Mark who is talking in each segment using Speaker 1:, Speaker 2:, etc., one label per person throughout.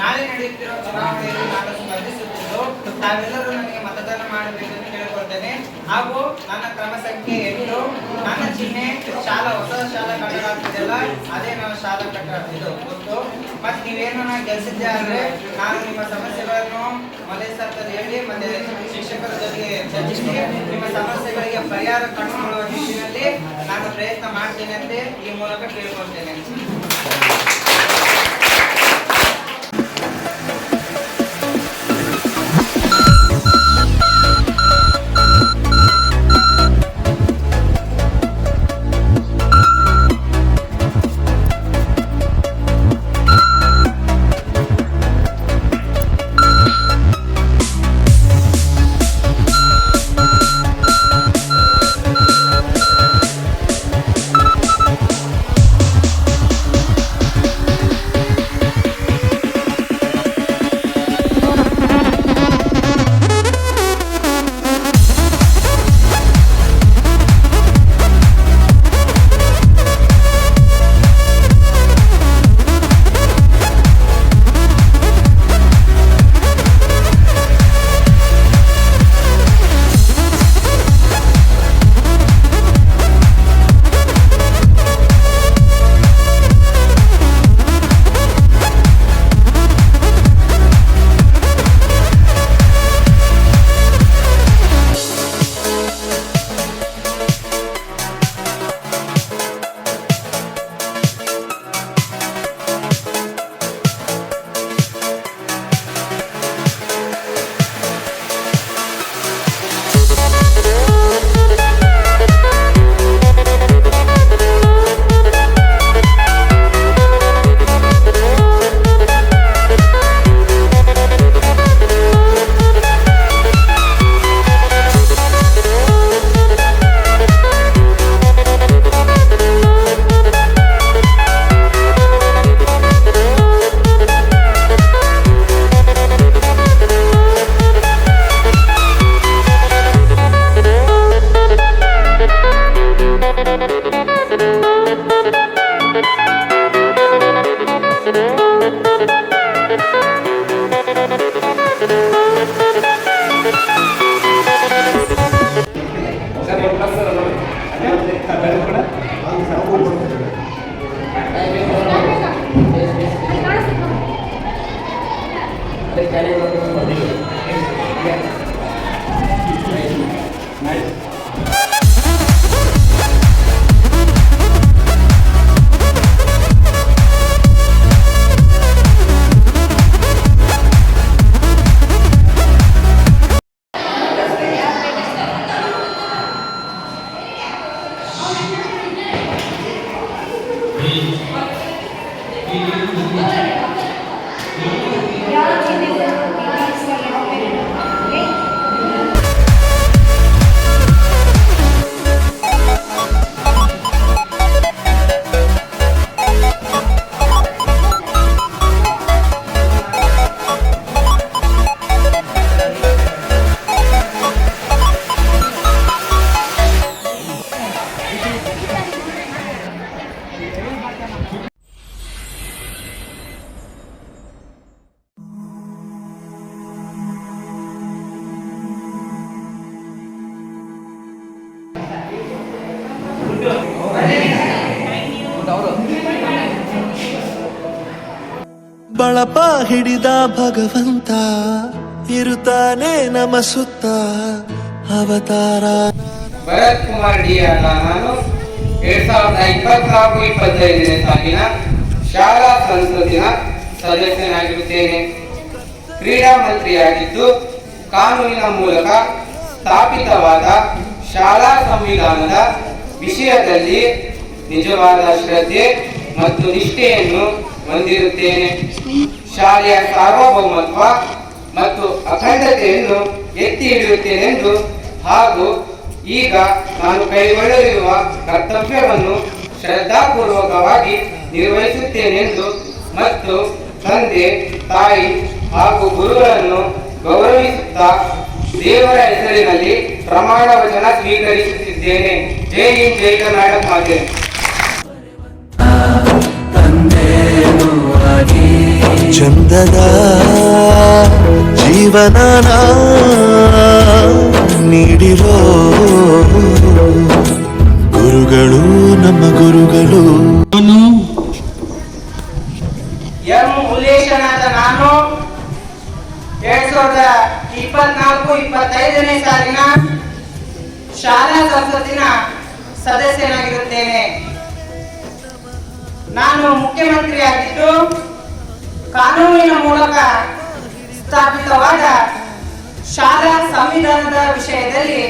Speaker 1: ನಾಳೆ ನಡೆಯುತ್ತಿರುವ ಚುನಾವಣೆಯಲ್ಲಿ ನಾನು ಸ್ಪರ್ಧಿಸುತ್ತಿದ್ದು ತಾವೆಲ್ಲರೂ ನನಗೆ ಮತದಾನ ಮಾಡಬೇಕೆಂದು ಕೇಳಿಕೊಳ್ತೇನೆ. ಹಾಗೂ ನನ್ನ ಕ್ರಮ ಸಂಖ್ಯೆ 8, ನನ್ನ ಚಿಹ್ನೆ ಶಾಲಾ, ಹೊಸ ಶಾಲಾ ಕಟ್ಟಡ ಆಗ್ತಿದೆಯಲ್ಲ ಅದೇ ನಮ್ಮ ಶಾಲಾ ಕಟ್ಟಡ ಇದು ಗೊತ್ತು. ಮತ್ತೆ ನೀವೇನು ನಾನು ಗೆಲ್ಸಿದ್ದೆ ಆದ್ರೆ ನಾನು ನಿಮ್ಮ ಸಮಸ್ಯೆಗಳನ್ನು ಮಲೇಸರ್ದಲ್ಲಿ ಹೇಳಿ ಮತ್ತೆ ಶಿಕ್ಷಕರ ಜೊತೆಗೆ ಚರ್ಚಿಸಿ ನಿಮ್ಮ ಸಮಸ್ಯೆಗಳಿಗೆ ಪರಿಹಾರ ಕಂಡುಕೊಳ್ಳುವ ನಿಟ್ಟಿನಲ್ಲಿ ನಾನು ಪ್ರಯತ್ನ ಮಾಡ್ತೇನೆ ಅಂತ ಈ ಮೂಲಕ ಕೇಳಿಕೊಳ್ತೇನೆ.
Speaker 2: ಬಳಪ ಹಿಡಿದ ಭಗವಂತ ಇರುತ್ತಾನೆ ನಮ್ಮ ಸುತ್ತ ಅವತಾರ.
Speaker 3: ಭರತ್ ಕುಮಾರ್ ಡಿ ಅಲ್ಲ ನಾನು 2024-25ನೇ ಸಾಲಿನ ಶಾಲಾ ಸಂಸತ್ತಿನ ಸದಸ್ಯನಾಗಿರುತ್ತೇನೆ. ಕ್ರೀಡಾ ಮಂತ್ರಿಯಾಗಿದ್ದು ಕಾನೂನಿನ ಮೂಲಕ ಸ್ಥಾಪಿತವಾದ ಶಾಲಾ ಸಂವಿಧಾನದ ವಿಷಯದಲ್ಲಿ ನಿಜವಾದ ಶ್ರದ್ಧೆ ಮತ್ತು ನಿಷ್ಠೆಯನ್ನು ಹೊಂದಿರುತ್ತೇನೆ. ಶಾಲೆಯ ಸಾರ್ವಭೌಮತ್ವ ಮತ್ತು ಅಖಂಡತೆಯನ್ನು ಎತ್ತಿ ಹಿಡಿಯುತ್ತೇನೆಂದು ಹಾಗೂ ಈಗ ನಾನು ಕೈಗೊಳ್ಳಲಿರುವ ಕರ್ತವ್ಯವನ್ನು ಶ್ರದ್ಧಾಪೂರ್ವಕವಾಗಿ ನಿರ್ವಹಿಸುತ್ತೇನೆಂದು ಮತ್ತು ತಂದೆ, ತಾಯಿ ಹಾಗೂ ಗುರುಗಳನ್ನು ಗೌರವಿಸುತ್ತಾ ದೇವರ ಹೆಸರಿನಲ್ಲಿ ಪ್ರಮಾಣ ವಚನ ಸ್ವೀಕರಿಸುತ್ತಿದ್ದೇನೆ. ಜೈ ಹಿಂದ್, ಜೈ ಕರ್ನಾಟಕ ಮಾತೆ.
Speaker 2: ಚಂದದ ಜೀವನನ ನೀಡಿರೋ ಗುರುಗಳು ನಮ್ಮ ಗುರುಗಳು.
Speaker 1: ಎಂ ಹುಲೇಶನಾದ ನಾನು 2024-25ನೇ ಸಾಲಿನ ಶಾಲಾ ಸಂಸತ್ತಿನ ಸದಸ್ಯನಾಗಿರುತ್ತೇನೆ. ನಾನು ಮುಖ್ಯಮಂತ್ರಿಯಾಗಿದ್ದು ಕಾನೂನಿನ ಮೂಲಕ ಸ್ಥಾಪಿತವಾದ ಶಾಲಾ ಸಂವಿಧಾನದ ವಿಷಯದಲ್ಲಿ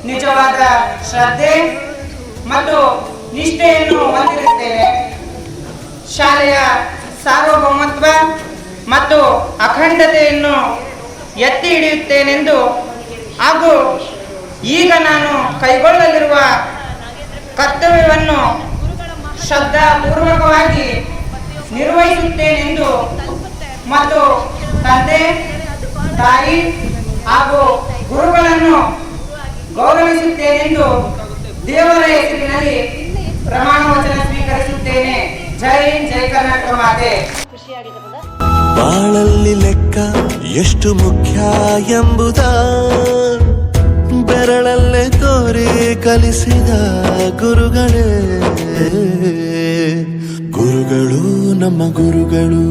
Speaker 1: ನಿಜವಾದ ಶ್ರದ್ಧೆ ಮತ್ತು ನಿಷ್ಠೆಯನ್ನು ಹೊಂದಿರುತ್ತೇನೆ. ಶಾಲೆಯ ಸಾರ್ವಭೌಮತ್ವ ಮತ್ತು ಅಖಂಡತೆಯನ್ನು ಎತ್ತಿ ಹಿಡಿಯುತ್ತೇನೆಂದು ಹಾಗೂ ಈಗ ನಾನು ಕೈಗೊಳ್ಳಲಿರುವ ಕರ್ತವ್ಯವನ್ನು ಶ್ರದ್ಧಾಪೂರ್ವಕವಾಗಿ ನಿರ್ವಹಿಸುತ್ತೇನೆಂದು ಮತ್ತು ತಂದೆ ತಾಯಿ ಹಾಗೂ ಗುರುಗಳನ್ನು ಗೌರವಿಸುತ್ತೇನೆಂದು ದೇವರ ಹೆಸರಿನಲ್ಲಿ ಪ್ರಮಾಣ ವಚನ ಸ್ವೀಕರಿಸುತ್ತೇನೆ. ಜೈ ಹಿಂದ್, ಜೈ ಕರ್ನಾಟಕ ಮಾತೆ.
Speaker 2: ಬಾಳಲ್ಲಿ ಲೆಕ್ಕ ಎಷ್ಟು ಮುಖ್ಯ ಎಂಬುದ ಬೆರಳಲ್ಲೇ ತೋರಿ ಕಲಿಸಿದ ಗುರುಗಳೇ. ಗುರುಗಳು ನಮ್ಮ ಗುರುಗಳು.